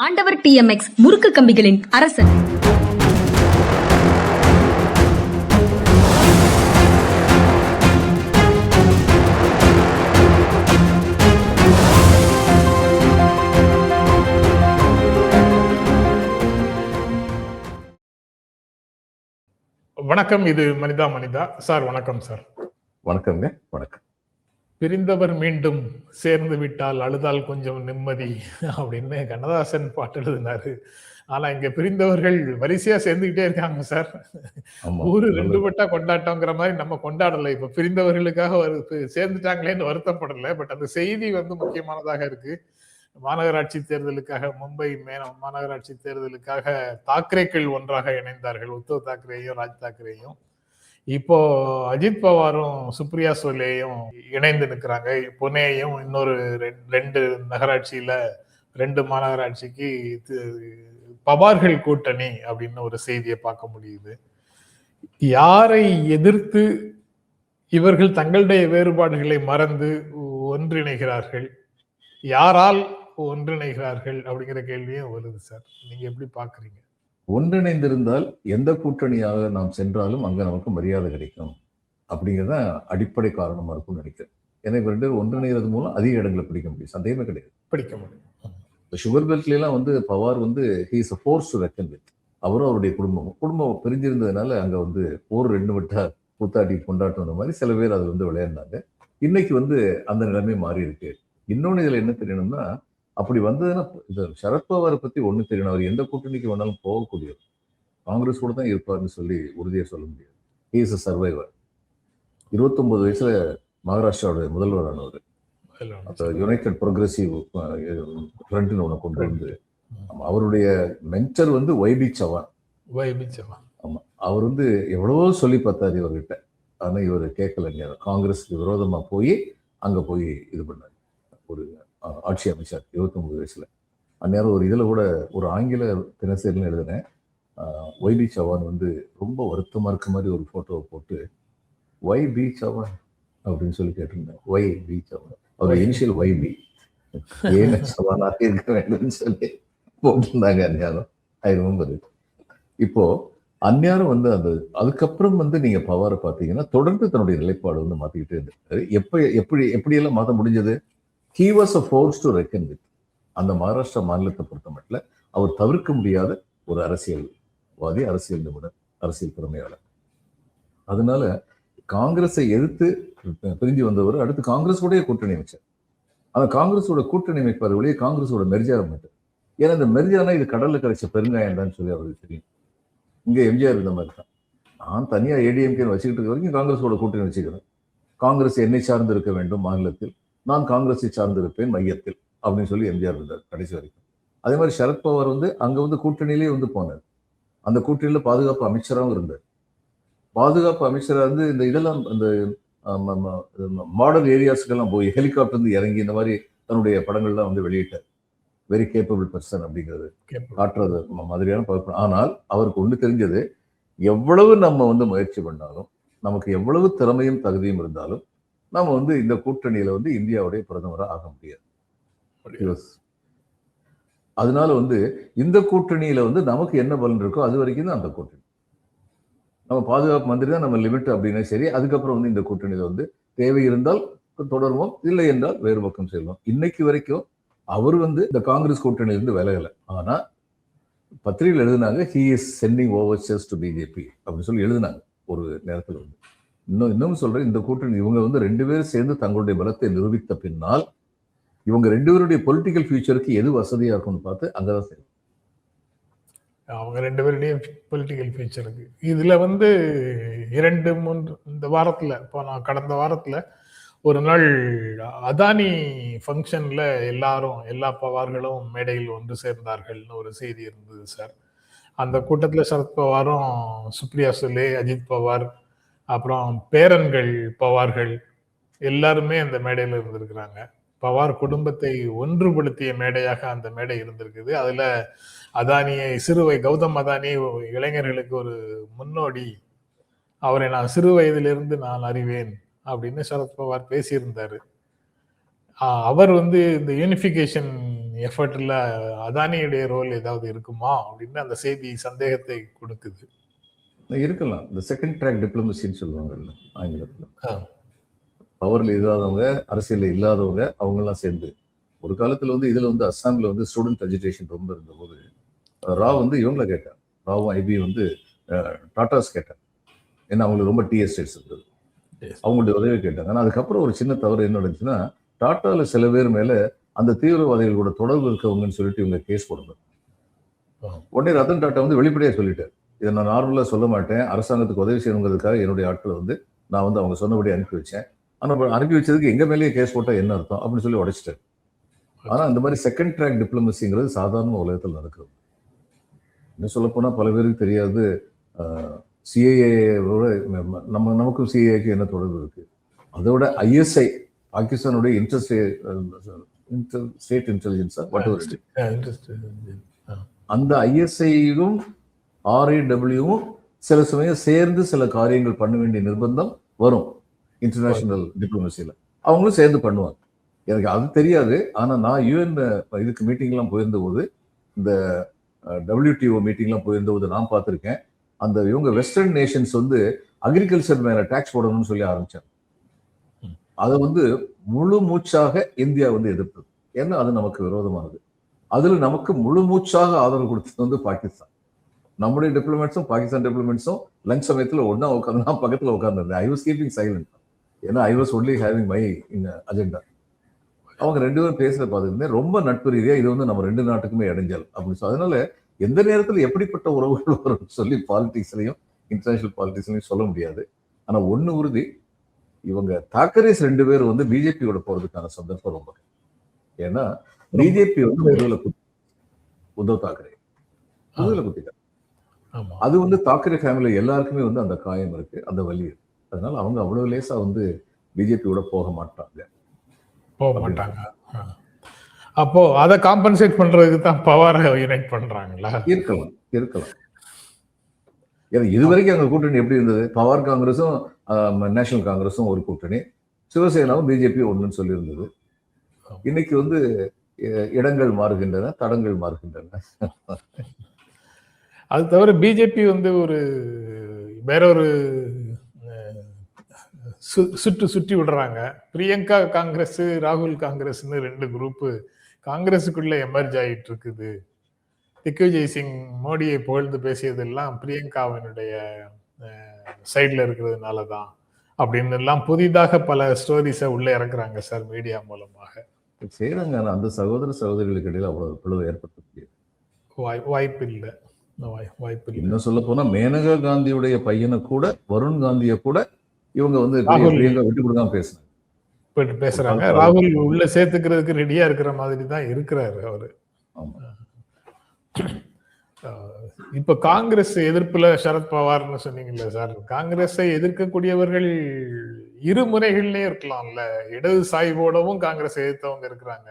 ஆண்டவர் TMX முறுக்கு கம்பிகளின் அரசன். வணக்கம். இது மனிதா மனிதா. சார் வணக்கம் சார். வணக்கம்ங்க. வணக்கம். பிரிந்தவர் மீண்டும் சேர்ந்து விட்டால் அழுதால் கொஞ்சம் நிம்மதி அப்படின்னு கண்ணதாசன் பாட்டு எழுதினாரு. ஆனா இங்க பிரிந்தவர்கள் வரிசையா சேர்ந்துகிட்டே இருக்காங்க சார். ஊரு ரெண்டு பட்டா கொண்டாட்டங்கிற மாதிரி நம்ம கொண்டாடல. இப்ப பிரிந்தவர்களுக்காக சேர்ந்துட்டாங்களேன்னு வருத்தப்படல. பட் அந்த செய்தி முக்கியமானதாக இருக்கு. மாநகராட்சி தேர்தலுக்காக மும்பை மாநகராட்சி தேர்தலுக்காக தாக்கரேக்கள் ஒன்றாக இணைந்தார்கள். உத்தவ் தாக்கரேயும் ராஜ் தாக்கரேயும். இப்போ அஜித் பவாரும் சுப்ரியா சோலேயும் இணைந்து நிற்கிறாங்க. புனேயும் இன்னொரு ரெண்டு நகராட்சியில 2 மாநகராட்சிக்கு பவார்கள் கூட்டணி அப்படின்னு ஒரு செய்தியை பார்க்க முடியுது. யாரை எதிர்த்து இவர்கள் தங்களுடைய வேறுபாடுகளை மறந்து ஒன்றிணைகிறார்கள், யாரால் ஒன்றிணைகிறார்கள் அப்படிங்கிற கேள்வியும் வருது சார். நீங்க எப்படி பாக்குறீங்க? ஒன்றிணைந்திருந்தால் எந்த கூட்டணியாக நாம் சென்றாலும் அங்க நமக்கு மரியாதை கிடைக்கும் அப்படிங்கிறத அடிப்படை காரணமா இருக்கும்னு நினைக்கிறேன். ஏன்னா இப்ப 2 ஒன்றிணைகிறது மூலம் அதிக இடங்களை பிடிக்க முடியும், சந்தேகமே கிடையாது. பிடிக்க முடியும். சுகர் பெல்ட்ல எல்லாம் Pawar he is a force to reckon with. அவரும் அவருடைய குடும்பம் பிரிஞ்சிருந்ததுனால அங்க போர் 2 வட்டா கூத்தாடி கொண்டாட்டம் மாதிரி சில பேர் அதுல விளையாடினாங்க. இன்னைக்கு அந்த நிலைமை மாறி இருக்கு. இன்னொன்னு இதுல என்ன தெரியணும்னா, அப்படி வந்ததுன்னா சரத்பவாரை பத்தி ஒண்ணு தெரியணும். அவர் எந்த கூட்டணிக்கு வேணாலும் போகக்கூடியவர், காங்கிரஸ் கூட தான் இருப்பார்னு சொல்லி உறுதியை சொல்ல முடியாது. He is a survivor. 29 வயசுல மகாராஷ்டிராவோட முதல்வரானவர். யுனைடெட் ப்ரோக்ரசிவ் ஃப்ரண்ட்னு ஒண்ணு கொண்டு அவருடைய மென்டர் YB சவான். ஆமா, அவர் எவ்வளவோ சொல்லி பார்த்தாரு இவர்கிட்ட. ஆனா இவர் கேட்கலைங்க. காங்கிரஸுக்கு விரோதமா போய் அங்க போய் இது பண்ணாரு. ஒரு ஆட்சி அமைச்சார் 29 வயசுல. அந்நேரம் ஒரு இதுல கூட ஒரு ஆங்கில தினசரின்னு எழுதினேன். YB சவான் ரொம்ப வருத்தமா இருக்க மாதிரி ஒரு போட்டோவை போட்டு YB சவான் அப்படின்னு சொல்லி கேட்டிருந்தேன். YB சவான், அவர் இனிஷியல் YB, ஏன சவானாக இருக்க வேண்டும்னு சொல்லி போட்டிருந்தாங்க அந்நேரம். I remember it. இப்போ அந்நேரம் அதுக்கப்புறம் நீங்க பவாரை பார்த்தீங்கன்னா தொடர்ந்து தன்னுடைய நிலைப்பாடு மாத்திக்கிட்டே இருந்திருக்காரு. எப்படியெல்லாம் மாற்ற முடிஞ்சது? He was a force to reckon with. அந்த மகாராஷ்டிரா மாநிலத்தை பொறுத்த மட்டும் அவர் தவிர்க்க முடியாத ஒரு அரசியல்வாதி, அரசியல் நிபுணர், அரசியல் திறமையாளர். அதனால காங்கிரஸை எதிர்த்து பிரிஞ்சு வந்தவர் அடுத்து காங்கிரஸ் கூட கூட்டணி அமைச்சார். அந்த காங்கிரஸோட கூட்டணி அமைப்பார் வழியே காங்கிரஸோட மெர்ஜர் அமைச்சார். ஏன்னா இந்த மெர்ஜர்னா இது கடல்ல கிடைச்ச பெருங்காயம் தான் சொல்லி அவருக்கு தெரியும். இங்க எம்ஜிஆர் இருந்த மாதிரி தான். நான் தனியா ADMK வச்சுக்கிட்டு இருக்க வரைக்கும் காங்கிரஸோட கூட்டணி வச்சுக்கிறேன். காங்கிரஸ் என்னை சார்ந்து இருக்க வேண்டும் மாநிலத்தில், நான் காங்கிரஸை சார்ந்திருப்பேன் மையத்தில் அப்படின்னு சொல்லி எம்ஜிஆர் இருந்தார் கடைசி வரைக்கும். அதே மாதிரி சரத்பவார் அங்க கூட்டணியிலே போனார். அந்த கூட்டணியில பாதுகாப்பு அமைச்சராகவும் இருந்தார். பாதுகாப்பு அமைச்சராக இந்த இதெல்லாம் இந்த மாடல் ஏரியாஸ்க்கெல்லாம் போய் ஹெலிகாப்டர் இறங்கி இந்த மாதிரி தன்னுடைய படங்கள்லாம் வெளியிட்டார். வெரி கேப்பபிள் பர்சன் அப்படிங்கிறது காட்டுறது மாதிரியான பழக்கம். ஆனால் அவருக்கு ஒன்று தெரிஞ்சது, எவ்வளவு நம்ம முயற்சி பண்ணாலும், நமக்கு எவ்வளவு திறமையும் தகுதியும் இருந்தாலும் நாம இந்த கூட்டணியில இந்தியாவுடைய பிரதமராக ஆக முடியாது. அதனால இந்த கூட்டணியில நமக்கு என்ன பலன் இருக்கோ அது வரைக்கும் தான் அந்த கூட்டணி. நம்ம பாதுகாப்பு மந்திரி தான் நம்ம லிமிட் அப்படின்னா சரி. அதுக்கப்புறம் இந்த கூட்டணியில தேவை இருந்தால் தொடருவோம், இல்லை என்றால் வேறு பக்கம் செல்வோம். இன்னைக்கு வரைக்கும் அவர் இந்த காங்கிரஸ் கூட்டணியிலிருந்து விலகலை. ஆனா பத்திரிகையில் எழுதினாங்க, he is sending overtures to BJP அப்படின்னு சொல்லி எழுதினாங்க ஒரு நேரத்தில். இன்னும் சொல்றேன், இந்த கூட்டணி இவங்க 2 பேரும் சேர்ந்து தங்களுடைய பலத்தை நிரூபித்த பின்னால் இவங்க 2 பேருடைய பொலிட்டிக்கல் ஃபியூச்சருக்கு எது வசதியா இருக்கும்னு பார்த்து அங்கதான் சரி. அவங்க 2 பேருடைய பொலிட்டிக்கல் ஃபியூச்சருக்கு இதுல 2-3 இந்த வாரத்துல, இப்போ நான் கடந்த வாரத்துல ஒரு நாள் அதானி ஃபங்க்ஷன்ல எல்லா பவார்களும் மேடையில் ஒன்று சேர்ந்தார்கள்னு ஒரு செய்தி இருந்தது சார். அந்த கூட்டத்துல சரத்பவாரும் சுப்ரியா சுலே, அஜித் பவார், அப்புறம் பேரன்கள் பவார்கள் எல்லாருமே அந்த மேடையில இருந்திருக்கிறாங்க. பவார் குடும்பத்தை ஒன்றுபடுத்திய மேடையாக அந்த மேடை இருந்திருக்குது. அதுல கௌதம் அதானி இளைஞர்களுக்கு ஒரு முன்னோடி, அவரை நான் சிறு வயதிலிருந்து நான் அறிவேன் அப்படின்னு சரத்பவார் பேசியிருந்தாரு. அவர் இந்த யூனிஃபிகேஷன் எஃபர்ட்ல அதானியுடைய ரோல் ஏதாவது இருக்குமா அப்படின்னு அந்த செய்தி சந்தேகத்தை கொடுக்குது. இருக்கலாம். இந்த செகண்ட் ட்ராக் டிப்ளமசின்னு சொல்லுவாங்கல்ல ஆங்கிலத்தில். ஆ, பவர்ல இல்லாதவங்க, அரசியல்ல இல்லாதவங்க அவங்கெல்லாம் சேர்ந்து ஒரு காலத்துல வந்து இதுல வந்து அஸ்ஸாம்ல வந்து ஸ்டூடெண்ட் அஜிடேஷன் ரொம்ப இருந்தபோது ராவ் வந்து இவங்களை கேட்டார். ராவும் ஐபி வந்து டாட்டாஸ் கேட்டார். ஏன்னா அவங்களுக்கு ரொம்ப டி எஸ்டேட்ஸ் இருந்தது. yes. அவங்களுடைய உதவி கேட்டாங்க. ஆனால் அதுக்கப்புறம் ஒரு சின்ன தவறு என்ன நடந்துச்சுன்னா, டாட்டால சில பேர் மேல அந்த தீவிரவாதிகளோட தொடர்பு இருக்கவங்கன்னு சொல்லிட்டு இவங்க கேஸ் போடணும். உடனே ரத்தன் டாட்டா வந்து வெளிப்படையாக சொல்லிட்டார், இதை நான் நார்மலாக சொல்ல மாட்டேன், அரசாங்கத்துக்கு உதவி செய்யணுங்கிறதுக்காக என்னுடைய ஆட்களை வந்து நான் வந்து அவங்க சொன்னபடி அனுப்பி வச்சேன். ஆனால் அனுப்பி வச்சதுக்கு எங்க மேலேயே கேஸ் போட்டால் என்ன அர்த்தம் அப்படின்னு சொல்லி உடைச்சிட்டார். ஆனால் இந்த மாதிரி செகண்ட் ட்ராக் டிப்ளமசிங்கிறது சாதாரண உலகத்தில் நடக்கிறது. இன்னும் சொல்லப்போனால் பல பேருக்கு தெரியாது, சிஏஏவோட நமக்கும் சிஏஏக்கு என்ன தொடர்பு இருக்கு. அதோட ஐஎஸ்ஐ பாகிஸ்தானுடைய ஸ்டேட் இன்டெலிஜென்ஸா அந்த ஐஎஸ்ஐயும் ஆர்ஏடபிள்யூவும் சில சமயம் சேர்ந்து சில காரியங்கள் பண்ண வேண்டிய நிர்பந்தம் வரும். இன்டர்நேஷனல் டிப்ளமசியில் அவங்களும் சேர்ந்து பண்ணுவாங்க. எனக்கு அது தெரியாது. ஆனா நான் யூஎன் இதுக்கு மீட்டிங்லாம் போயிருந்த போது, இந்த WTO மீட்டிங்லாம் போயிருந்த போது நான் பார்த்துருக்கேன். அந்த இவங்க வெஸ்டர்ன் நேஷன்ஸ் வந்து அக்ரிகல்ச்சர் மேல டாக்ஸ் போடணும்னு சொல்லி ஆரம்பிச்சாங்க. அதை வந்து முழு மூச்சாக இந்தியா வந்து எதிர்த்தது. ஏன்னா அது நமக்கு விரோதமானது. அதுல நமக்கு முழு மூச்சாக ஆதரவு கொடுத்தது வந்து பாகிஸ்தான். நம்முடைய டிப்ளமேட்ஸும் பாகிஸ்தான் டிப்ளமேட்ஸும் லஞ்ச் சமயத்துல ஒன்னா உட்காந்து நான் பக்கத்துல உட்காந்துருந்தேன். I was keeping silent. ஏன்னா I was only having my agenda. அவங்க ரெண்டு பேரும் பேசுறத பார்த்துருந்தேன். ரொம்ப நட்பு ரீதியா இது வந்து நம்ம ரெண்டு நாட்டுக்குமே இடைஞ்சல் அப்படின்னு சொல்லி, அதனால எந்த நேரத்தில் எப்படிப்பட்ட உறவுகள் வரும் சொல்லி பாலிடிக்ஸ்லையும் இன்டர்நேஷனல் பாலிடிக்ஸ்லையும் சொல்ல முடியாது. ஆனா ஒண்ணு உறுதி, இவங்க தாக்கரேஸ் ரெண்டு பேரும் வந்து பிஜேபியோட போறதுக்கான சந்தர்ப்பம் ரொம்ப. ஏன்னா பிஜேபி வந்து உத்தவ் தாக்கரே முதுகுல குத்திட்டாங்க. அது வந்து தாக்கரே ஃபேமிலி எல்லாருக்குமே வந்து அந்த காயம் இருக்கு, அந்த வலி இருக்கு. அதனால அவங்க அவ்வளவு லேசா வந்து பிஜேபியோட போக மாட்டாங்க. அப்போ அதை காம்பன்சேட் பண்றதுக்கு தான் பவரை யுனைட் பண்றாங்களா? இருக்கலாம். ஏன்னா இதுவரைக்கும் அங்க கூட்டணி எப்படி இருந்தது? பவர் காங்கிரஸும் நேஷனல் காங்கிரஸும் ஒரு கூட்டணி, சிவசேனாவும் பிஜேபி ஒண்ணுன்னு சொல்லி இருந்தது. இன்னைக்கு வந்து இடங்கள் மாறுகின்றன, தடங்கள் மாறுகின்றன. அது தவிர பிஜேபி வந்து ஒரு வேறொரு சுற்றி விடுறாங்க. பிரியங்கா காங்கிரஸ், ராகுல் காங்கிரஸ்னு ரெண்டு குரூப்பு காங்கிரஸுக்குள்ள எமர்ஜ் ஆகிட்டு இருக்குது. திக்விஜய் சிங் மோடியை புகழ்ந்து பேசியதெல்லாம் பிரியங்காவினுடைய சைட்ல இருக்கிறதுனாலதான் அப்படின்னு எல்லாம் புதிதாக பல ஸ்டோரிஸை உள்ள இறக்குறாங்க சார் மீடியா மூலமாக. செய்யறாங்க. அந்த சகோதர சகோதரிகளுக்கு இடையில அவ்வளவு பிளவு ஏற்படுத்த முடியாது. வாய்ப்பு இல்லை. இன்னும் சொல்ல போனா மேனகா காந்தியுடைய பையனை கூட, வருண் காந்திய கூட இவங்க வந்து பிரியங்கா விட்டு கொடுக்காம பேசுறாங்க. ராகுல் உள்ள சேர்த்துக்கிறதுக்கு ரெடியா இருக்கிற மாதிரி தான் இருக்கிறாரு அவரு. இப்ப காங்கிரஸ் எதிர்ப்புல சரத்பவார்னு சொன்னீங்கல்ல சார், காங்கிரஸை எதிர்க்கக்கூடியவர்கள் இரு முனைகள்லயே இருக்கலாம்ல. இடது சாய்வோடவும் காங்கிரஸ் எதிர்த்தவங்க இருக்கிறாங்க,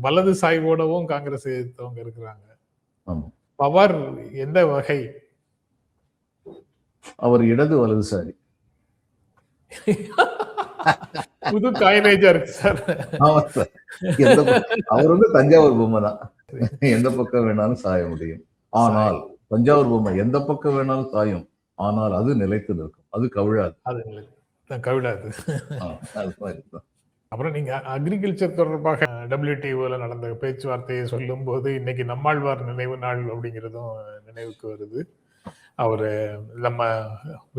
வலது சாய்வோடவும் காங்கிரஸ் எதிர்த்தவங்க இருக்கிறாங்க. பவார் எந்த வகை? அவர் இடது வலதுசாரி. புது காயினேஜா இருக்கு சார். அவர் வந்து தஞ்சாவூர் பொம்மை தான், எந்த பக்கம் வேணாலும் சாய முடியும். ஆனால் தஞ்சாவூர் பொம்மை எந்த பக்கம் வேணாலும் சாயும், ஆனால் அது நிலைத்து நிற்கும், அது கவிழாது. அப்புறம் நீங்க அக்ரிகல்ச்சர் தொடர்பாக WTOல நடந்த பேச்சுவார்த்தையை சொல்லும் போது இன்னைக்கு நம்மாழ்வார் நினைவு நாள் அப்படிங்கிறதும் நினைவுக்கு வருது. அவரு நம்ம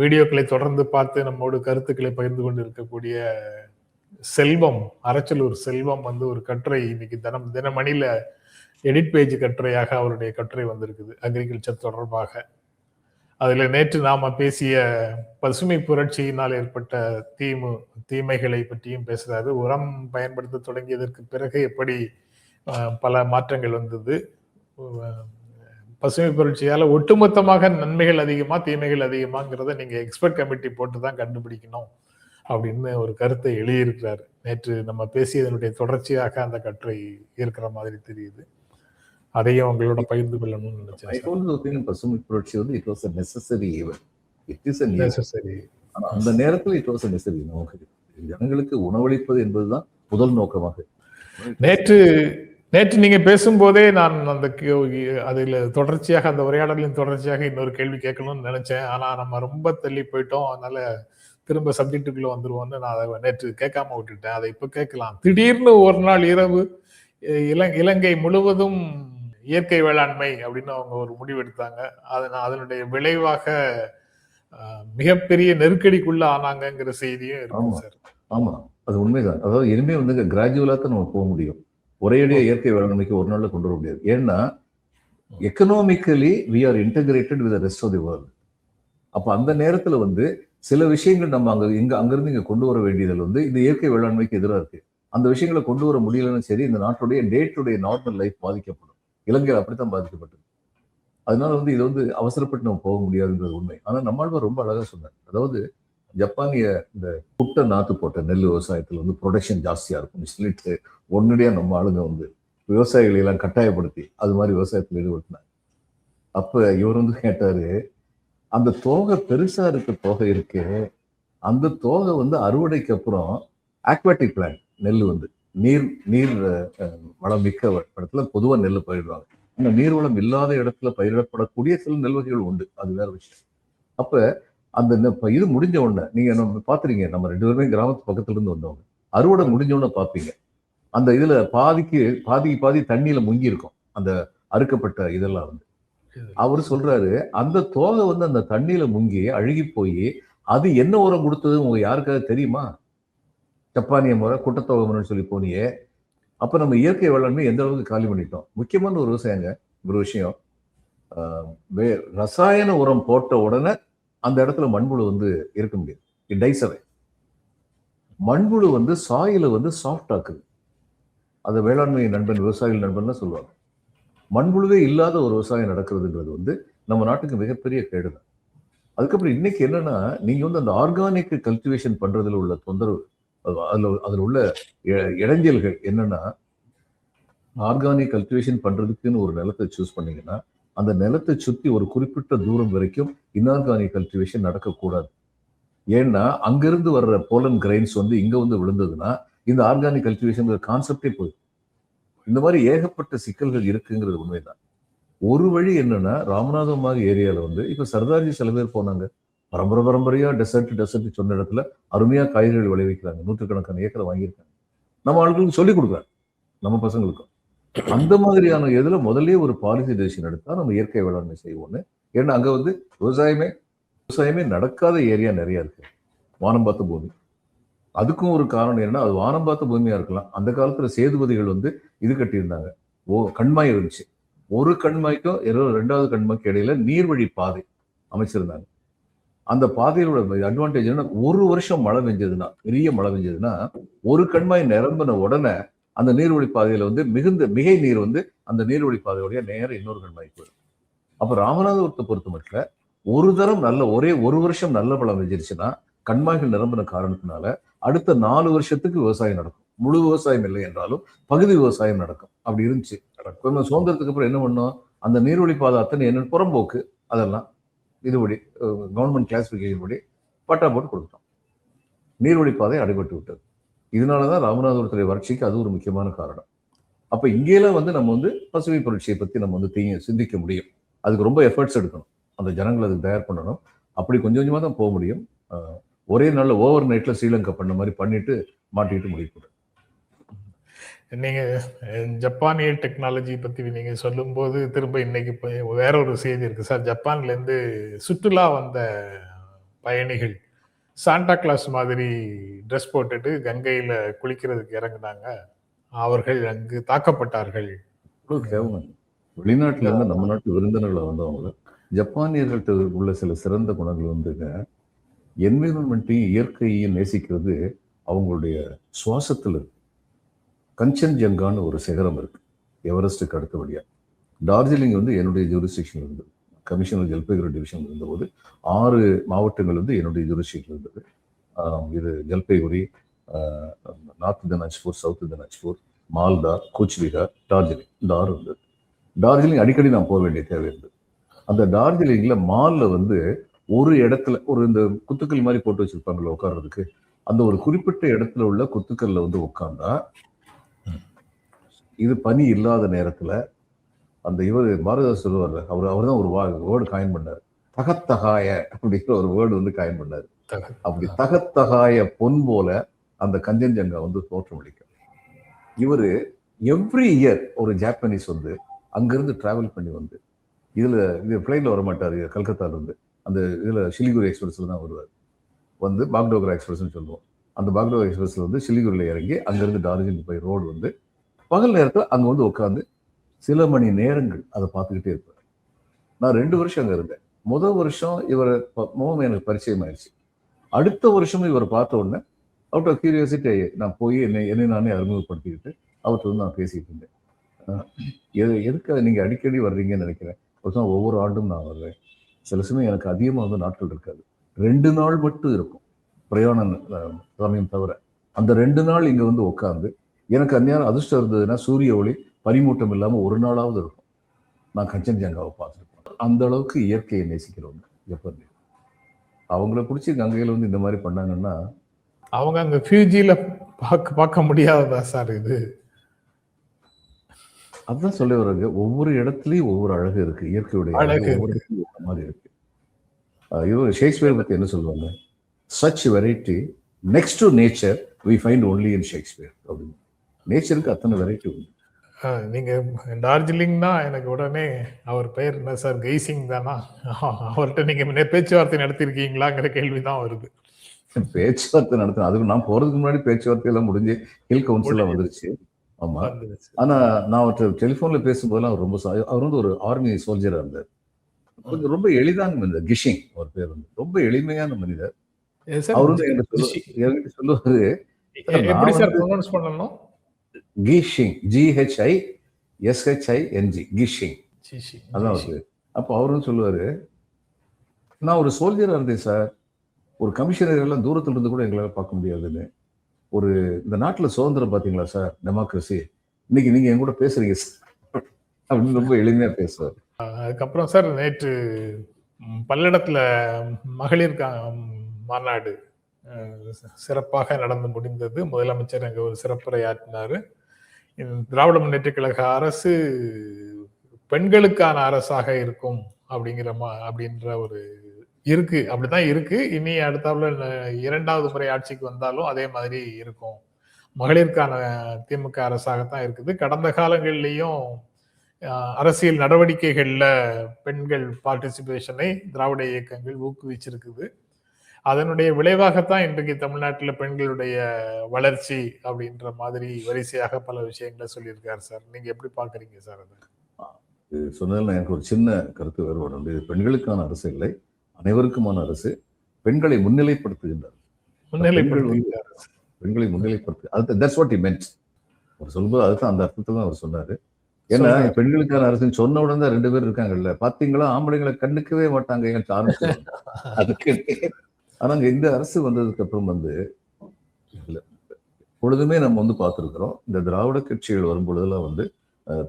வீடியோக்களை தொடர்ந்து பார்த்து நம்மோடு கருத்துக்களை பகிர்ந்து கொண்டு இருக்கக்கூடிய செல்வம், அரச்சலூர் செல்வம் வந்து ஒரு கட்டுரை இன்னைக்கு தினமணில எடிட் பேஜ் கட்டுரையாக அவருடைய கட்டுரை வந்திருக்குது அக்ரிகல்ச்சர் தொடர்பாக. அதுல நேற்று நாம பேசிய பசுமை புரட்சியினால் ஏற்பட்ட தீமைகளை பற்றியும் பேசுறாரு. உரம் பயன்படுத்த தொடங்கியதற்கு பிறகு எப்படி பல மாற்றங்கள் வந்தது, பசுமை புரட்சியால ஒட்டுமொத்தமாக நன்மைகள் அதிகமா தீமைகள் அதிகமாங்கிறத நீங்க எக்ஸ்பர்ட் கமிட்டி போட்டு தான் கண்டுபிடிக்கணும் அப்படின்னு ஒரு கருத்தை எழுதியிருக்கிறாரு. நேற்று நம்ம பேசியதனுடைய தொடர்ச்சியாக அந்த கட்டுரை இருக்கிற மாதிரி தெரியுது. அதையும் உங்களோட பகிர்ந்து கொள்ளணும்னு நினைச்சேன். பசுமை புரட்சி வந்து it was a necessary event. It is a necessary. அந்த நேரத்தில் இட் வாஸ் a necessary. நமக்கு ஜனங்களுக்கு உணவளிப்பது என்பதுதான் முதல் நோக்கமாக. நேற்று நீங்க பேசும்போதே நான் அந்த அதில் தொடர்ச்சியாக அந்த உரையாடலின் தொடர்ச்சியாக இன்னொரு கேள்வி கேட்கணும்னு நினைச்சேன். ஆனா நம்ம ரொம்ப தள்ளி போயிட்டோம். அதனால திரும்ப சப்ஜெக்டுக்குள்ள வந்துருவோம்னு நான் அதை நேற்று கேட்காம விட்டுட்டேன். அதை இப்ப கேட்கலாம். திடீர்னு ஒரு நாள் இரவு இலங்கை முழுவதும் இயற்கை வேளாண்மை அப்படின்னு அவங்க ஒரு முடிவு எடுத்தாங்க. அதனுடைய விளைவாக மிகப்பெரிய நெருக்கடிக்குள்ள ஆனாங்கிற செய்தியும் இருக்கு சார். ஆமா, அது உண்மைதான். அதாவது இனிமே வந்து கிராஜுவலா தான் நம்ம போக முடியும். ஒரேடியா இயற்கை வேளாண்மைக்கு ஒரு நாள்ல கொண்டு வர முடியாது. ஏன்னா economically we are integrated with rest of the world. அப்ப அந்த நேரத்துல வந்து சில விஷயங்கள் நம்ம அங்கிருந்து இங்க கொண்டு வர வேண்டியதில் வந்து இந்த இயற்கை வேளாண்மைக்கு எதிராக இருக்கு. அந்த விஷயங்களை கொண்டு வர முடியலன்னு சரி, இந்த நாட்டுடைய day to day normal life பாதிக்கப்படும். இலங்கையில் அப்படித்தான் பாதிக்கப்பட்டது. அதனால வந்து இது வந்து அவசரப்பட்டு நம்ம போக முடியாதுன்றது உண்மை. ஆனா நம்மாழ்வார் ரொம்ப அழகா சொன்னார். அதாவது ஜப்பானிய இந்த குட்டை நாத்து போட்ட நெல் விவசாயத்துல வந்து ப்ரொடக்ஷன் ஜாஸ்தியா இருக்கும்னு சொல்லிட்டு ஒன்னுடையா நம்ம ஆளுங்க வந்து விவசாயிகளை எல்லாம் கட்டாயப்படுத்தி அது மாதிரி விவசாயத்தில் ஈடுபடுத்தினாங்க. அப்ப இவர் வந்து கேட்டாரு, அந்த தோகை பெருசா இருக்க தோகை இருக்கு, அந்த தோகை வந்து அறுவடைக்கு அப்புறம் ஆக்வாட்டிக் பிளான்ட் நெல் வந்து நீர் வளம் மிக்க இடத்துல பொதுவா நெல் பயிரிடுவாங்க. ஆனா நீர்வளம் இல்லாத இடத்துல பயிரிடப்படக்கூடிய சில நெல் வகைகள் உண்டு, அது வேற விஷயம். அப்ப அந்த இது முடிஞ்ச உடனே நீங்க நம்ம பாத்துறீங்க, நம்ம 2 பேருமே கிராமத்து பக்கத்துல இருந்து வந்தவங்க. அறுவடை முடிஞ்ச உடனே பாப்பீங்க, அந்த இதுல பாதி தண்ணியில முங்கி இருக்கும் அந்த அறுக்கப்பட்ட இதெல்லாம் வந்து. அவரு சொல்றாரு, அந்த தோகை வந்து அந்த தண்ணியில முங்கி அழுகி போய் அது என்ன உரம் கொடுத்தது உங்க யாருக்காவது தெரியுமா? ஜப்பானிய முறை குட்டத்தோகை முறைன்னு சொல்லி போனியே. அப்ப நம்ம இயற்கை வேளாண்மை எந்த அளவுக்கு காலி பண்ணிட்டோம். முக்கியமான ஒரு விவசாயங்க, ஒரு விஷயம், ரசாயன உரம் போட்ட உடனே அந்த இடத்துல மண்புழு வந்து இருக்க முடியாது. இட் டைஸ் அவே. மண்புழு வந்து சாயில வந்து சாஃப்ட் ஆக்குது. அதை வேளாண்மை நண்பன், விவசாயிகள் நண்பன் சொல்லுவாங்க. மண்புழுவே இல்லாத ஒரு விவசாயம் நடக்கிறதுன்றது வந்து நம்ம நாட்டுக்கு மிகப்பெரிய கேடுதான். அதுக்கப்புறம் இன்னைக்கு என்னன்னா, நீங்க வந்து அந்த ஆர்கானிக் கல்டிவேஷன் பண்றதுல உள்ள தொந்தரவு, அதுல உள்ள இடைஞ்சல்கள் என்னன்னா, ஆர்கானிக் கல்டிவேஷன் பண்றதுக்குன்னு ஒரு நிலத்தை சூஸ் பண்ணீங்கன்னா அந்த நிலத்தை சுத்தி ஒரு குறிப்பிட்ட தூரம் வரைக்கும் இன்ஆர்கானிக் கல்டிவேஷன் நடக்கக்கூடாது. ஏன்னா அங்கிருந்து வர்ற போலன் கிரைன்ஸ் வந்து இங்க வந்து விழுந்ததுன்னா இந்த ஆர்கானிக் கல்டிவேஷன் கான்செப்டே போயிடும். இந்த மாதிரி ஏகப்பட்ட சிக்கல்கள் இருக்குங்கிறது உண்மைதான். ஒரு வழி என்னன்னா, ராமநாதபுரம் ஏரியால வந்து இப்ப சர்தார்ஜி சில பேர் போனாங்க, பரம்பரையா டெசர்ட் சொன்ன இடத்துல அருமையா காய்கறிகள் விளைவிக்கிறாங்க, 100கணக்கான ஏக்கரை வாங்கியிருக்காங்க. நம்ம ஆளுகளுக்கு சொல்லிக் கொடுக்குறாங்க, நம்ம பசங்களுக்கும். அந்த மாதிரியான இதுல முதல்ல ஒரு பாலிசி டெசிஷன் எடுத்தா நம்ம இயற்கை வேளாண்மை செய்வோம்னு. ஏன்னா அங்க வந்து விவசாயமே நடக்காத ஏரியா நிறைய இருக்கு, வானம் பார்த்த பூமி. அதுக்கும் ஒரு காரணம் என்னன்னா, அது வானம் பார்த்த பூமியா இருக்கலாம். அந்த காலத்துல சேதுபதிகள் வந்து இது கட்டியிருந்தாங்க, கண்மாய் இருந்துச்சு. ஒரு கண்மாய்க்கும் 2வது கண்மாய்க்கு இடையில நீர்வழி பாதை அமைச்சிருந்தாங்க. அந்த பாதையோட அட்வான்டேஜ் என்ன, ஒரு வருஷம் மழை பெஞ்சதுன்னா, பெரிய மழை பெஞ்சதுன்னா ஒரு கண்மாய் நிரம்பின உடனே அந்த நீர்வழி பாதையில வந்து மிகை நீர் வந்து அந்த நீர்வழி பாதையோடைய நேரம் இன்னொரு கண்மாய்க்கு வரும். அப்ப ராமநாதபுரத்தை பொறுத்த மட்டும் ஒரு தரம் ஒரே ஒரு வருஷம் நல்ல மழை பெஞ்சிருச்சுன்னா கண்மாய்கள் நிரம்பின காரணத்தினால அடுத்த 4 வருஷத்துக்கு விவசாயம் நடக்கும். முழு விவசாயம் இல்லை என்றாலும் பகுதி விவசாயம் நடக்கும். அப்படி இருந்துச்சு. சுதந்திரத்துக்கு அப்புறம் என்ன பண்ணோம், அந்த நீர்வழி பாதை அத்தனை என்ன புறம்போக்கு அதெல்லாம் இதுபடி கவர்மெண்ட் கிளாசிபிகேஷன் படி பட்டா போட்டு கொடுத்தோம். நீர்வழி பாதை அடிபட்டு விட்டது. இதனாலதான் ராமநாதபுரத்துடைய வறட்சிக்கு அது ஒரு முக்கியமான காரணம். அப்ப இங்கேயெல்லாம் வந்து நம்ம வந்து பசுமை புரட்சியை பத்தி நம்ம வந்து சிந்திக்க முடியும். அதுக்கு ரொம்ப எஃபர்ட்ஸ் எடுக்கணும், அந்த ஜனங்களை அதுக்கு தயார் பண்ணணும். அப்படி கொஞ்சம் கொஞ்சமா தான் போக முடியும். ஒரே நாள்ல ஓவர் நைட்ல ஸ்ரீலங்கா பண்ண மாதிரி பண்ணிட்டு மாட்டிக்கிட்டு முடிக்கக்கூடாது. நீங்க ஜப்பானிய டெக்னாலஜி பத்தி நீங்க சொல்லும் போது திரும்ப இன்னைக்கு வேற ஒரு செய்தி இருக்கு சார். ஜப்பான்ல இருந்து சுற்றுலா வந்த பயணிகள் சாண்டா கிளாஸ் மாதிரி ட்ரெஸ் போட்டுட்டு கங்கையில குளிக்கிறதுக்கு இறங்குனாங்க. அவர்கள் அங்கு தாக்கப்பட்டார்கள். வெளிநாட்டுல இருந்து நம்ம நாட்டு விருந்தினர்களை வந்தவங்க ஜப்பானியர்கள்ட்ட உள்ள சில சிறந்த குணங்கள் வந்துங்க, என்விரான்மெண்ட்டையும் இயற்கையையும் நேசிக்கிறது அவங்களுடைய சுவாசத்துல இருக்கு. கஞ்சன்ஜங்கான்னு ஒரு சிகரம் இருக்கு, எவரெஸ்டுக்கு அடுத்தபடியா. டார்ஜிலிங் வந்து என்னுடைய ஜூரிஸ்டிக்ஷன் இருந்தது, கமிஷனர் ஜல்பைகுரி டிவிஷன் இருந்தபோது 6 மாவட்டங்கள் வந்து என்னுடைய ஜூரிஸ்டிக்ஷன் இருந்தது. இது ஜல்பைகுரி, நார்த் தினாஜ்பூர், சவுத் தினாஜ்பூர், மால்டா, கூச்பிகார், டார்ஜிலிங், இந்த 6 இருந்தது. டார்ஜிலிங் அடிக்கடி நான் போக வேண்டிய தேவை இருந்தது. அந்த டார்ஜிலிங்ல மால்ல வந்து ஒரு இடத்துல ஒரு இந்த குத்துக்கள் மாதிரி போட்டு வச்சிருப்பாங்கல்ல உட்கார்றதுக்கு, அந்த ஒரு குறிப்பிட்ட இடத்துல உள்ள குத்துக்கல்ல வந்து உட்கார்ந்தா இது பனி இல்லாத நேரத்துல அந்த இவர் பாரதிதாஸ் சொல்லுவார், அவர் தான் ஒரு வேர்டு காயின் பண்ணார், தகத்தகாய அப்படிங்கிற ஒரு வேர்டு வந்து காயின் பண்ணாரு. அப்படி தகத்தகாய பொன் போல அந்த கஞ்சன்ஜங்கா வந்து தோற்றமளிக்கும். இவரு எவ்ரி இயர் ஒரு ஜாப்பனீஸ் வந்து அங்கிருந்து டிராவல் பண்ணி வந்து இது பிளைன்ல வர மாட்டாரு, கல்கத்தால இருந்து அந்த இதுல சிலிகுரி எக்ஸ்பிரஸ்ல தான் வருவார். வந்து பாக்டோகரா எக்ஸ்பிரஸ்ன்னு சொல்லுவோம். அந்த பாக்டோகரா எக்ஸ்பிரஸ்ல வந்து சிலிகுரியில் இறங்கி அங்கிருந்து டார்ஜிலிங் போய் ரோடு வந்து பகல் நேரத்தில் அங்கே வந்து உட்காந்து சில மணி நேரங்கள் அதை பார்த்துக்கிட்டே இருப்பார். நான் 2 வருஷம் அங்கே இருந்தேன். முதல் வருஷம் இவர் முகம் எனக்கு பரிச்சயம் ஆயிடுச்சு. அடுத்த வருஷமும் இவர் பார்த்த உடனே அவுட் ஆஃப் கியூரியாசிட்டி நான் போய் என்னை நானே அறிமுகப்படுத்திக்கிட்டு அவர்கிட்ட வந்து நான் பேசிக்கிட்டு இருந்தேன். எதுக்கு நீங்கள் அடிக்கடி வர்றீங்கன்னு நினைக்கிறேன். ஒவ்வொரு ஆண்டும் நான் வர்றேன். சில சமயம் எனக்கு அதிகமாக வந்து நாட்கள் இருக்காது, 2 நாள் மட்டும் இருக்கும் பிரயாண சமயம் தவிர. அந்த 2 நாள் இங்கே வந்து உட்காந்து எனக்கு அந்நேரம் அதிர்ஷ்டம் இருந்ததுன்னா சூரிய ஒளி பனிமூட்டம் இல்லாமல் ஒரு நாளாவது இருக்கும். நான் கஞ்சன்ஜங்காவை பார்த்துருப்பேன். அந்த அளவுக்கு இயற்கையை நேசிக்கிறவங்க ஜப்பான்ல. அவங்கள பிடிச்சி கங்கையில் வந்து இந்த மாதிரி பண்ணாங்கன்னா அவங்க அங்க ஃபியூஜியில பார்க்க முடியாததா சார் இது? அதுதான் சொல்ல வர்றாங்க. ஒவ்வொரு இடத்துலயும் ஒவ்வொரு அழகு இருக்கு, இயற்கையுடைய அழகு ஒவ்வொரு இடத்துலயும் ஒரு மாதிரி இருக்கு. இவர் ஷேக்ஸ்பியர் பத்தி என்ன சொல்லுவாங்க, such variety next to nature we find only in Shakespeare அப்படின்னு. நேச்சருக்கு அத்தனை வெரைட்டி உண்டு. நீங்க டார்ஜிலிங்னா எனக்கு உடனே அவர் பெயர் என்ன சார், கெய்சிங் தானா? அவர்கிட்ட நீங்க பேச்சுவார்த்தை நடத்திருக்கீங்களாங்கிற கேள்விதான் வருது. பேச்சுவார்த்தை நடத்தின, அதுக்கு நான் போறதுக்கு முன்னாடி பேச்சுவார்த்தை எல்லாம் முடிஞ்சு ஹில் கவுன்சில் வந்துருச்சு. ஆமா. ஆனா நான் அவர்கிட்ட டெலிஃபோன்ல பேசும்போதெல்லாம் அவர் வந்து ஒரு ஆர்மி சோல்ஜரா இருந்தார். கொஞ்சம் ரொம்ப எளிதான மனிதர். கிஷிங் அவர் பேர் வந்து ரொம்ப எளிமையான மனிதர். அவர் வந்து என்கிட்ட சொல்லுவாரு, கிஷிங், GHISHING, கிஷிங், அதான் அவரு. அப்போ அவரும் சொல்லுவாரு, நான் ஒரு சோல்ஜரா இருந்தேன் சார், ஒரு கமிஷனர் எல்லாம் தூரத்துல இருந்து கூட எங்களால பார்க்க முடியாதுன்னு. ஒரு இந்த நாட்டுல சுதந்திரம் பாத்தீங்களா சார், டெமோக்ரஸி, இன்னைக்கு நீங்க என் கூட பேசுறீங்க அப்படின்னு ரொம்ப எளிமையா பேசுவார். அதுக்கப்புறம் சார் நேற்று பல்லடத்துல மகளிர் மாநாடு சிறப்பாக நடந்து முடிந்தது. முதலமைச்சர் அங்கே ஒரு சிறப்புரையாற்றினாரு. திராவிட முன்னேற்ற கழக அரசு பெண்களுக்கான அரசாக இருக்கும் அப்படின்ற ஒரு இருக்கு, அப்படிதான் இருக்கு. இனி அடுத்தாப்புல 2வது முறை ஆட்சிக்கு வந்தாலும் அதே மாதிரி இருக்கும். மகளிருக்கான திமுக அரசாகத்தான் இருக்குது. கடந்த காலங்கள்லயும் அரசியல் நடவடிக்கைகள்ல பெண்கள் பார்ட்டிசிபேஷனை திராவிட இயக்கங்கள் ஊக்குவிச்சிருக்குது. அதனுடைய விளைவாகத்தான் இன்றைக்கு தமிழ்நாட்டில் பெண்களுடைய வளர்ச்சி அப்படின்ற மாதிரி வரிசையாக பல விஷயங்களை சொல்லியிருக்காரு சார். நீங்க எப்படி பாக்குறீங்க சார்? அது சொன்னதில் எனக்கு ஒரு சின்ன கருத்து வேறுபாடு உண்டு. இது பெண்களுக்கான அரசு இல்லை, அனைவருக்குமான அரசு. பெண்களை முன்னிலைப்படுத்துகின்றார். பெண்களை முன்னிலைப்படுத்து, அது தட்ஸ் வாட் ஹி மென்ட். அவர் சொல்லும்போது அதுதான் அந்த அர்த்தத்தில் தான் அவர் சொன்னாரு. ஏன்னா பெண்களுக்கான அரசுன்னு சொன்ன உடனே தான் 2 பேர் இருக்காங்கல்ல, பாத்தீங்களா ஆம்பளைங்களை கண்டுக்கவே மாட்டாங்க ஏன் ஆரம்பிச்சு அதுக்கு. ஆனா இந்த அரசு வந்ததுக்கு அப்புறம் வந்து பொழுதுமே நம்ம வந்து பார்த்துருக்கிறோம், இந்த திராவிட கட்சிகள் வரும் பொழுதெல்லாம் வந்து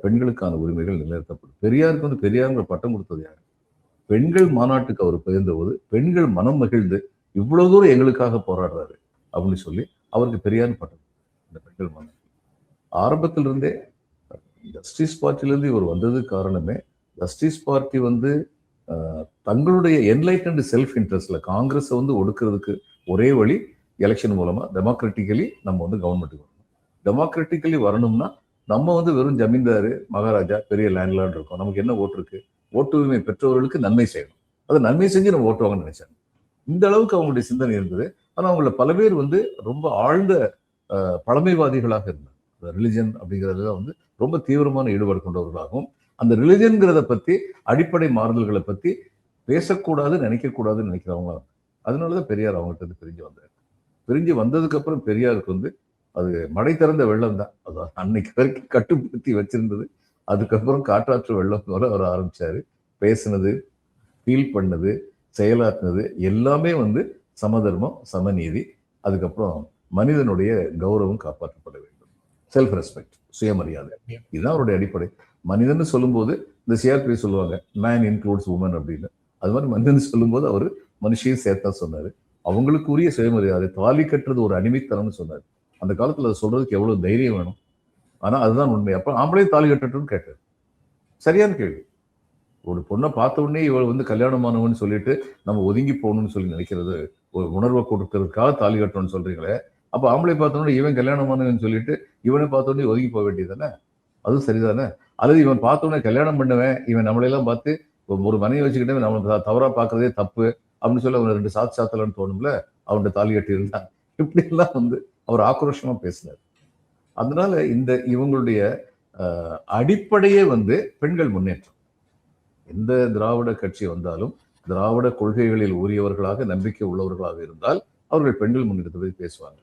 பெண்களுக்கான உரிமைகள் நிலைநிறுத்தப்படும். பெரியாருக்கு வந்து பெரியாருங்கிற பட்டம் கொடுத்தது யாரு? பெண்கள் மாநாட்டுக்கு அவர் பெயர்ந்த போது பெண்கள் மனம் மகிழ்ந்து இவ்வளவு தூரம் எங்களுக்காக போராடுறாரு அப்படின்னு சொல்லி அவருக்கு பெரியார் பட்டம். இந்த பெண்கள் மாநாட்டு ஆரம்பத்திலிருந்தே ஜஸ்டிஸ் பார்ட்டிலிருந்து இவர் வந்தது காரணமே, ஜஸ்டிஸ் பார்ட்டி வந்து தங்களுடைய என்லைட்டன்டு செல்ஃப் இன்ட்ரெஸ்ட்ல காங்கிரஸை வந்து ஒடுக்கிறதுக்கு ஒரே வழி எலெக்ஷன் மூலமா டெமோக்ராட்டிக்கலி நம்ம வந்து கவர்மெண்ட்டுக்கு வரணும். டெமோக்ராட்டிக்கலி வரணும்னா நம்ம வந்து வெறும் ஜமீன்தாரு மகாராஜா பெரிய லேண்ட்லார்ட் இருக்கோம், நமக்கு என்ன ஓட்டு இருக்கு, ஓட்டு உரிமை பெற்றவர்களுக்கு நன்மை செய்யணும், அதை நன்மை செஞ்சு நம்ம ஓட்டுவாங்கன்னு நினைச்சாங்க. இந்த அளவுக்கு அவங்களுடைய சிந்தனை இருந்தது. ஆனா அவங்கள பல பேர் வந்து ரொம்ப ஆழ்ந்த பழமைவாதிகளாக இருந்தாங்க. ரிலிஜன் அப்படிங்கிறதுல வந்து ரொம்ப தீவிரமான ஈடுபாடு கொண்டவர்களாகவும், அந்த ரிலிஜன்கிறத பத்தி அடிப்படை மாறுதல்களை பத்தி பேசக்கூடாது நினைக்கக்கூடாதுன்னு நினைக்கிறவங்க. அதனாலதான் பெரியார் அவங்கள்ட்ட இருந்து பிரிஞ்சு வந்தார். பிரிஞ்சு வந்ததுக்கு அப்புறம் பெரியாருக்கு வந்து அது மழை திறந்த வெள்ளம் தான். அது அன்னைக்கு வரைக்கும் கட்டுப்படுத்தி வச்சிருந்தது. அதுக்கப்புறம் காற்றாற்று வெள்ளம் வர அவர் ஆரம்பிச்சாரு. பேசினது, ஃபீல் பண்ணது, செயலாற்றினது எல்லாமே வந்து சமதர்மம், சமநீதி, அதுக்கப்புறம் மனிதனுடைய கௌரவம் காப்பாற்றப்பட வேண்டும், செல்ஃப் ரெஸ்பெக்ட், சுயமரியாதை, இதுதான் அவருடைய அடிப்படை. மனிதன் சொல்லும்போது இந்த சிஆர்பி சொல்லுவாங்க மேன் இன்க்ளூட்ஸ் உமன் அப்படின்னு. அது மாதிரி மனிதன் சொல்லும்போது அவர் மனுஷையும் சேர்த்தா சொன்னாரு. அவங்களுக்கு உரிய சுயமரியாதை, தாலி கட்டுறது ஒரு அடிமைத்தனம்னு சொன்னார். அந்த காலத்துல அதை சொல்றதுக்கு எவ்வளவு தைரியம் வேணும். ஆனா அதுதான் உண்மை. அப்ப ஆம்பளையும் தாலி கட்டட்டும்னு கேட்டார். சரியான கேள்வி. ஒரு பொண்ணை பார்த்த உடனே இவள் வந்து கல்யாணமானவன்னு சொல்லிட்டு நம்ம ஒதுங்கி போகணும்னு சொல்லி நினைக்கிறது, ஒரு உணர்வை கொடுக்கறதுக்காக தாலி கட்டணும்னு சொல்றீங்களே, அப்ப ஆம்பளை பார்த்த உடனே இவன் கல்யாணமானவன்னு சொல்லிட்டு இவனை பார்த்த உடனே ஒதுங்கி போக வேண்டியதானே? அதுவும் சரிதானே? அல்லது இவன் பார்த்த உடனே கல்யாணம் பண்ணுவேன், இவன் நம்மளையெல்லாம் பார்த்து ஒரு மனைவி வச்சுக்கிட்டே நம்ம தவறா பார்க்கறதே தப்பு அப்படின்னு சொல்லி அவன் 2 சாத்து சாத்தலன்னு தோணும்ல, அவன்கிட்ட தாலி கட்டி இருந்தான். இப்படி எல்லாம் வந்து அவர் ஆக்ரோஷமா பேசினார். அதனால இந்த இவங்களுடைய அடிப்படையே வந்து பெண்கள் முன்னேற்றம். எந்த திராவிட கட்சி வந்தாலும் திராவிட கொள்கைகளில் உரியவர்களாக நம்பிக்கை உள்ளவர்களாக இருந்தால் அவர்கள் பெண்கள் முன்னேற்றத்தை பற்றி பேசுவாங்க.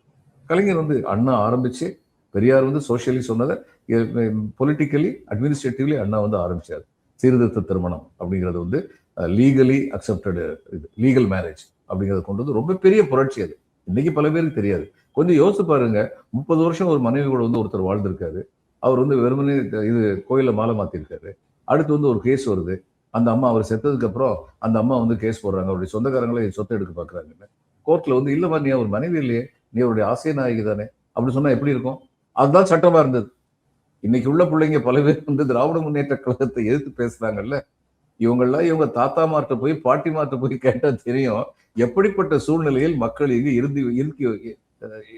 கலைஞர் வந்து அண்ணா ஆரம்பிச்சு, பெரியார் வந்து சோசியலி சொன்னதை பொலிட்டிக்கலி அட்மினிஸ்ட்ரேட்டிவ்லி அண்ணா வந்து ஆரம்பிச்சார். சீர்திருத்த திருமணம் அப்படிங்கிறது வந்து லீகலி அக்செப்டடு லீகல் மேரேஜ் அப்படிங்கிறத கொண்டு வந்து ரொம்ப பெரிய புரட்சி. அது இன்னைக்கு பல பேருக்கு தெரியாது. கொஞ்சம் யோசிச்சு பாருங்க, 30 வருஷம் ஒரு மனைவி கூட வந்து ஒருத்தர் வாழ்ந்திருக்காரு. அவர் வந்து வெறுமனே இது கோயில மாலை மாத்திருக்காரு. அடுத்து வந்து ஒரு கேஸ் வருது. அந்த அம்மா அவர் செத்ததுக்கு அப்புறம் அந்த அம்மா வந்து கேஸ் போடுறாங்க. அவருடைய சொந்தக்காரங்களே சொத்தை எடுக்க பாக்குறாங்க. கோர்ட்ல வந்து இல்லம்மா, நீ அவர் மனைவி இல்லையே, நீ அவருடைய ஆசை நாயகி தானே அப்படி சொன்னா எப்படி இருக்கும்? அதுதான் சட்டமா இருந்தது. இன்னைக்கு உள்ள பிள்ளைங்க பல பேர் வந்து திராவிட முன்னேற்ற கழகத்தை எதிர்த்து பேசுறாங்கல்ல, இவங்கெல்லாம் இவங்க தாத்தாமார்ட்ட போய் பாட்டிமார்ட்ட போய் கேட்டா தெரியும் எப்படிப்பட்ட சூழ்நிலையில் மக்கள் இங்கு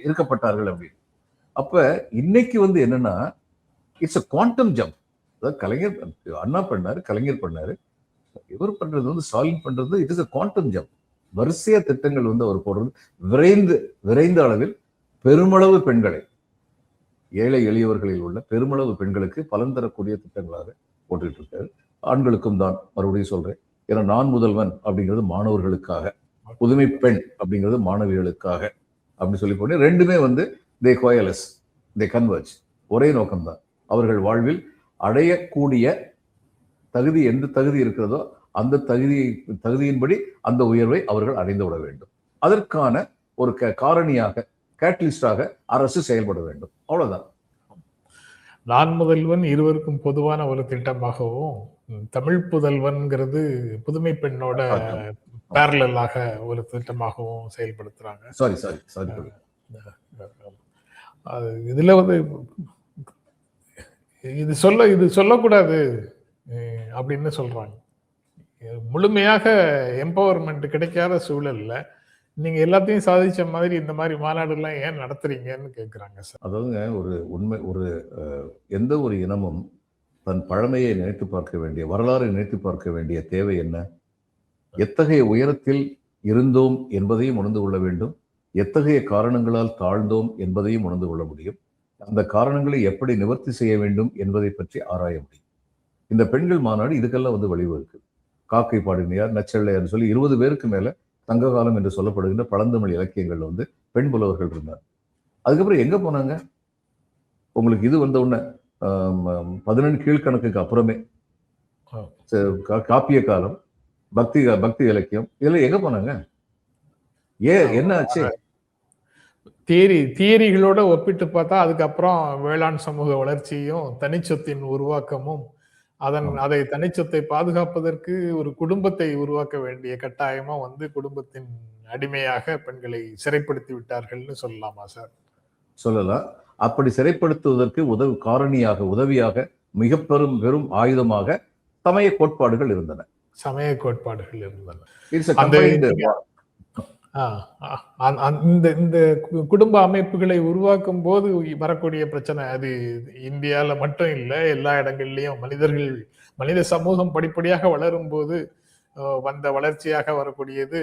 இருக்கப்பட்டார்கள் அப்படின்னு. அப்ப இன்னைக்கு வந்து என்னன்னா, இட்ஸ் அ குவாண்டம் ஜம்ப். அதாவது கலைஞர் அண்ணா பண்ணாரு, கலைஞர் பண்ணாரு, இவர் பண்றது வந்து ஸ்டாலின் பண்றது, it is a quantum jump. வரிசையா திட்டங்கள் வந்து அவர் போடுறது விரைந்த அளவில் பெருமளவு பெண்களை, ஏழை எளியவர்களில் உள்ள பெருமளவு பெண்களுக்கு பலன் தரக்கூடிய திட்டங்களாக போட்டுக்கிட்டு இருக்காரு. ஆண்களுக்கும் தான், மறுபடியும் சொல்றேன். ஏன்னா நான் முதல்வன் அப்படிங்கிறது மாணவர்களுக்காக, புதுமை பெண் அப்படிங்கிறது மாணவிகளுக்காக அப்படின்னு சொல்லி போட்டு ரெண்டுமே வந்து தே கோயலஸ், தே கன்வர்ஜ். ஒரே நோக்கம்தான். அவர்கள் வாழ்வில் அடையக்கூடிய தகுதி, எந்த தகுதி இருக்கிறதோ அந்த தகுதியின்படி அந்த உயர்வை அவர்கள் அடைந்து விட வேண்டும். அதற்கான ஒரு காரணியாக, கேட்டலிஸ்டாக அரசு செயல்பட வேண்டும். அவ்வளவுதான். நான் முதல்வன் இருவருக்கும் பொதுவான ஒரு திட்டமாகவும், தமிழ் புதல்வன்கிறது புதுமை பெண்ணோட பேரலாக ஒரு திட்டமாகவும் செயல்படுத்துறாங்க. இதுல வந்து இது சொல்லக்கூடாது அப்படின்னு சொல்றாங்க. முழுமையாக எம்பவர்மெண்ட் கிடைக்காத சூழல்ல நீங்க எல்லாத்தையும் சாதிச்ச மாதிரி இந்த மாதிரி மாநாடு எல்லாம் ஏன் நடத்துறீங்கன்னு கேட்கிறாங்க சார். அதாவதுங்க, ஒரு உண்மை, ஒரு எந்த ஒரு இனமும் தன் பழமையை நினைத்து பார்க்க வேண்டிய, வரலாறை நினைத்து பார்க்க வேண்டிய தேவை என்ன? எத்தகைய உயரத்தில் இருந்தோம் என்பதையும் உணர்ந்து கொள்ள வேண்டும். எத்தகைய காரணங்களால் தாழ்ந்தோம் என்பதையும் உணர்ந்து கொள்ள முடியும். அந்த காரணங்களை எப்படி நிவர்த்தி செய்ய வேண்டும் என்பதை பற்றி ஆராய முடியும். இந்த பெண்கள் மாநாடு இதுக்கெல்லாம் வந்து வழிவகுக்குது. காக்கை பாடினியார், நச்சள்ளையார் சொல்லி 20 பேருக்கு மேல சங்க காலம் என்று சொல்லப்படுகின்ற பழந்தமிழ் இலக்கியங்கள்ல வந்து பெண் புலவர்கள் இருந்தார். அதுக்கப்புறம் எங்க போனாங்க? உங்களுக்கு இது வந்த உடனே 17 கீழ்கணக்குக்கு அப்புறமே காப்பிய காலம், பக்தி இலக்கியம், இதெல்லாம் எங்க போனாங்க? என்ன ஆச்சு? தியரிகளோட ஒப்பிட்டு பார்த்தா அதுக்கப்புறம் வேளாண் சமூக வளர்ச்சியும் தனிச்சொத்தின் உருவாக்கமும், அதை தனிச்சொத்தை பாதுகாப்பதற்கு ஒரு குடும்பத்தை உருவாக்க வேண்டிய கட்டாயமா வந்து குடும்பத்தின் அடிமையாக பெண்களை சிறைப்படுத்தி விட்டார்கள்னு சொல்லலாமா சார்? சொல்லலாம். அப்படி சிறைப்படுத்துவதற்கு உதவியாக மிக பெரும் ஆயுதமாக சமய கோட்பாடுகள் இருந்தன. இந்த குடும்ப அமைப்புகளை உருவாக்கும் போது வரக்கூடிய பிரச்சனை அது இந்தியால மட்டும் இல்ல, எல்லா இடங்கள்லயும் மனித சமூகம் படிப்படியாக வளரும் போது வந்த வளர்ச்சியாக வரக்கூடியது.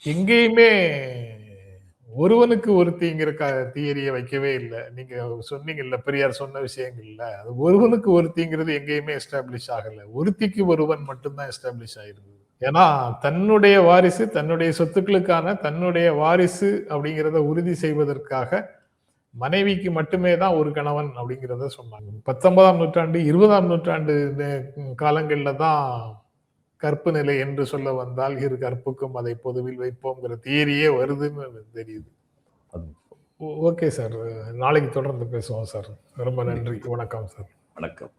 எங்கேயுமே ஒருவனுக்கு ஒருத்திங்கிற தியரியை வைக்கவே இல்லை. நீங்க சொன்னீங்கல்ல, பெரியார் சொன்ன விஷயங்கள்ல, அது ஒருவனுக்கு ஒருத்திங்கிறது எங்கேயுமே எஸ்டாப்ளிஷ் ஆகல. ஒருத்திக்கு ஒருவன் மட்டும்தான் எஸ்டாப்ளிஷ் ஆயிருந்தது. ஏன்னா தன்னுடைய வாரிசு, தன்னுடைய சொத்துக்களுக்கான தன்னுடைய வாரிசு அப்படிங்கிறத உறுதி செய்வதற்காக மனைவிக்கு மட்டுமே தான் ஒரு கணவன் அப்படிங்கிறத சொன்னாங்க. 19ஆம் நூற்றாண்டு 20ஆம் நூற்றாண்டு காலங்கள்ல தான் கற்பு நிலை என்று சொல்ல வந்தால் இரு கற்புக்கும் அதை பொதுவில் வைப்போம்ங்கிற தியரியே வருதுன்னு தெரியுது. ஓகே சார், நாளைக்கு தொடர்ந்து பேசுவோம் சார். ரொம்ப நன்றி. வணக்கம் சார். வணக்கம்.